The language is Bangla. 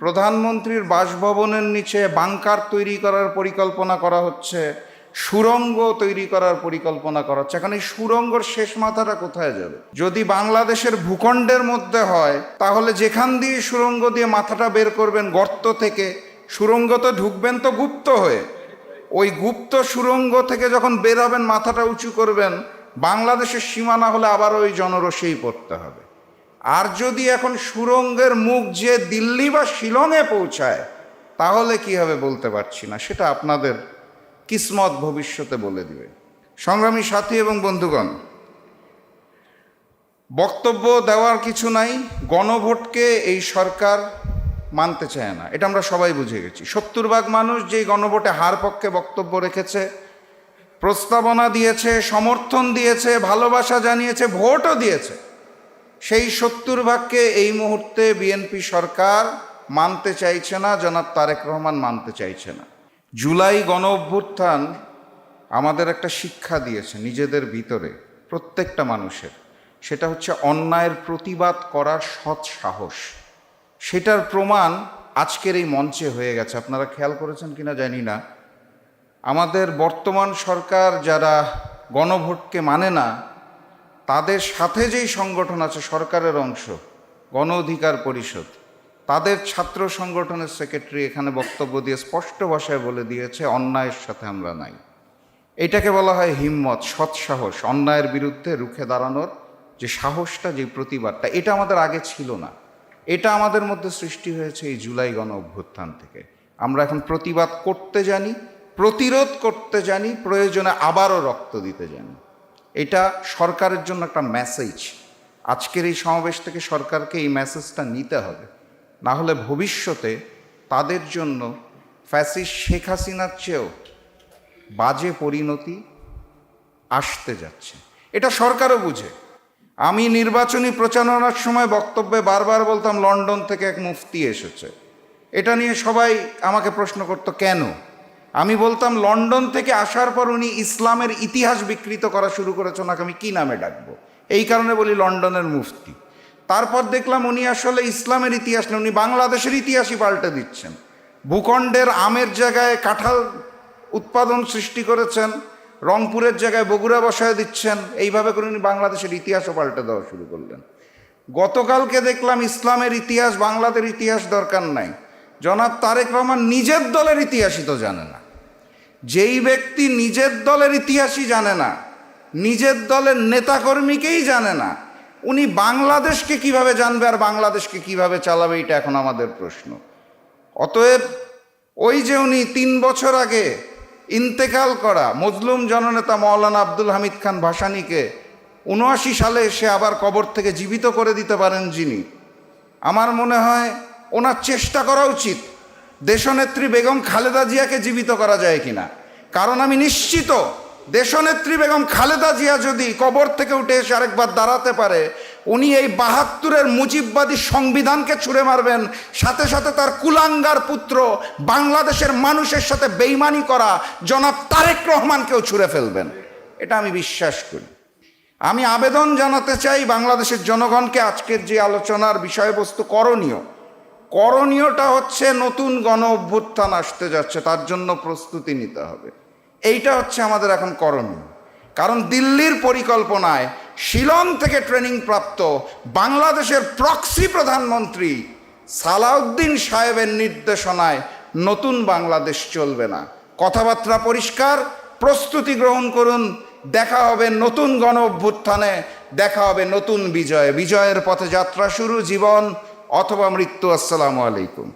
প্রধানমন্ত্রীর বাসভবনের নিচে বাংকার তৈরি করার পরিকল্পনা করা হচ্ছে, সুড়ঙ্গ তৈরি করার পরিকল্পনা করা হচ্ছে। এখন এই সুড়ঙ্গর শেষ মাথাটা কোথায় যাবে? যদি বাংলাদেশের ভূখণ্ডের মধ্যে হয়, তাহলে যেখান দিয়ে সুড়ঙ্গ দিয়ে মাথাটা বের করবেন গর্ত থেকে, সুড়ঙ্গ তো ঢুকবেন তো গুপ্ত হয়ে, ওই গুপ্ত সুড়ঙ্গ থেকে যখন বের হবেন মাথাটা উঁচু করবেন, বাংলাদেশের সীমানা হলে আবার ওই জনরসেই পড়তে হবে। আর যদি এখন সুড়ঙ্গের মুখ যে দিল্লি বা শিলংয়ে পৌঁছায়, তাহলে কি হবে বলতে পারছি না, সেটা আপনাদের কিসমত ভবিষ্যতে বলে দিবে। সংগ্রামী সাথী এবং বন্ধুগণ, বক্তব্য দেওয়ার কিছু নাই। গণভোটকে এই সরকার মানতে চায় না, এটা আমরা সবাই বুঝে গেছি। 70% মানুষ যেই গণভোটে হার পক্ষে বক্তব্য রেখেছে, প্রস্তাবনা দিয়েছে, সমর্থন দিয়েছে, ভালোবাসা জানিয়েছে, ভোটও দিয়েছে, সেই 70%কে এই মুহূর্তে বিএনপি সরকার মানতে চাইছে না, জনাব তারেক রহমান মানতে চাইছে না। জুলাই গণ অভ্যুত্থান আমাদের একটা শিক্ষা দিয়েছে নিজেদের ভিতরে, প্রত্যেকটা মানুষের। সেটা হচ্ছে অন্যায়ের প্রতিবাদ করার সৎ সাহস। সেটার প্রমাণ আজকের এই মঞ্চে হয়ে গেছে। আপনারা খেয়াল করেছেন কিনা জানি না, আমাদের বর্তমান সরকার যারা গণভোটকে মানে না, তাদের সাথে যেই সংগঠন আছে সরকারের অংশ, গণ অধিকার পরিষদ, তাদের ছাত্র সংগঠনের সেক্রেটারি এখানে বক্তব্য দিয়ে স্পষ্ট ভাষায় বলে দিয়েছে, অন্যায়ের সাথে আমরা নাই। এটাকে বলা হয় হিম্মত, সৎসাহস। অন্যায়ের বিরুদ্ধে রুখে দাঁড়ানোর যে সাহসটা, যে প্রতিবাদটা, এটা আমাদের আগে ছিল না। এটা আমাদের মধ্যে সৃষ্টি হয়েছে এই জুলাই গণ অভ্যুত্থান থেকে। আমরা এখন প্রতিবাদ করতে জানি, প্রতিরোধ করতে জানি, প্রয়োজনে আবারও রক্ত দিতে জানি। এটা সরকারের জন্য একটা মেসেজ। আজকের এই সমাবেশ থেকে সরকারকে এই মেসেজটা নিতে হবে, না হলে ভবিষ্যতে তাদের জন্য ফ্যাসিস্ট শেখ হাসিনার চেয়েও বাজে পরিণতি আসতে যাচ্ছে। এটা সরকারও বুঝে। আমি নির্বাচনী প্রচারণার সময় বক্তব্যে বারবার বলতাম লন্ডন থেকে এক মুফতি এসেছে। এটা নিয়ে সবাই আমাকে প্রশ্ন করত কেন। আমি বলতাম লন্ডন থেকে আসার পর উনি ইসলামের ইতিহাস বিকৃত করা শুরু করেছে, ওনাকে আমি কী নামে ডাকবো? এই কারণে বলি লন্ডনের মুফতি। তারপর দেখলাম উনি আসলে ইসলামের ইতিহাস না, উনি বাংলাদেশের ইতিহাসই পাল্টে দিচ্ছেন। ভূখণ্ডের আমের জায়গায় কাঁঠাল উৎপাদন সৃষ্টি করেছেন, রংপুরের জায়গায় বগুড়া বসায় দিচ্ছেন। এইভাবে করে উনি বাংলাদেশের ইতিহাসও পাল্টে দেওয়া শুরু করলেন। গতকালকে দেখলাম ইসলামের ইতিহাস, বাংলাদেশের ইতিহাস দরকার নাই। জনাব তারেক রহমান নিজের দলের ইতিহাসই তো জানে না। যেই ব্যক্তি নিজের দলের ইতিহাসই জানে না, নিজের দলের নেতাকর্মীকেই জানে না, উনি বাংলাদেশকে কিভাবে জানবে আর বাংলাদেশকে কিভাবে চালাবে? এটা এখন আমাদের প্রশ্ন। অতএব ওই যে উনি 3 বছর আগে ইন্তেকাল করা মজলুম জননেতা মৌলানা আব্দুল হামিদ খান ভাসানীকে 79 সালে এসে আবার কবর থেকে জীবিত করে দিতে পারেন যিনি, আমার মনে হয় ওনার চেষ্টা করা উচিত দেশনেত্রী বেগম খালেদা জিয়াকে জীবিত করা যায় কিনা। কারণ আমি নিশ্চিত দেশনেত্রী বেগম খালেদা জিয়া যদি কবর থেকে উঠে এসে আরেকবার দাঁড়াতে পারে, উনি এই 72-এর মুজিববাদী সংবিধানকে ছুঁড়ে মারবেন, সাথে সাথে তার কুলাঙ্গার পুত্র বাংলাদেশের মানুষের সাথে বেইমানি করা জনাব তারেক রহমানকেও ছুঁড়ে ফেলবেন। এটা আমি বিশ্বাস করি। আমি আবেদন জানাতে চাই বাংলাদেশের জনগণকে, আজকের যে আলোচনার বিষয়বস্তু করণীয়টা হচ্ছে নতুন গণ অভ্যুত্থান আসতে যাচ্ছে, তার জন্য প্রস্তুতি নিতে হবে। এইটা হচ্ছে আমাদের এখন করণীয়। কারণ দিল্লির পরিকল্পনায় শিলং থেকে ট্রেনিং প্রাপ্ত বাংলাদেশের প্রক্সি প্রধানমন্ত্রী সালাউদ্দিন সাহেবের নির্দেশনায় নতুন বাংলাদেশ চলবে না। কথাবার্তা পরিষ্কার, প্রস্তুতি গ্রহণ করুন। দেখা হবে নতুন গণ অভ্যুত্থানে, দেখা হবে নতুন বিজয়ে। বিজয়ের পথে যাত্রা শুরু, জীবন অথবা মৃত্যু। আসসালামু আলাইকুম।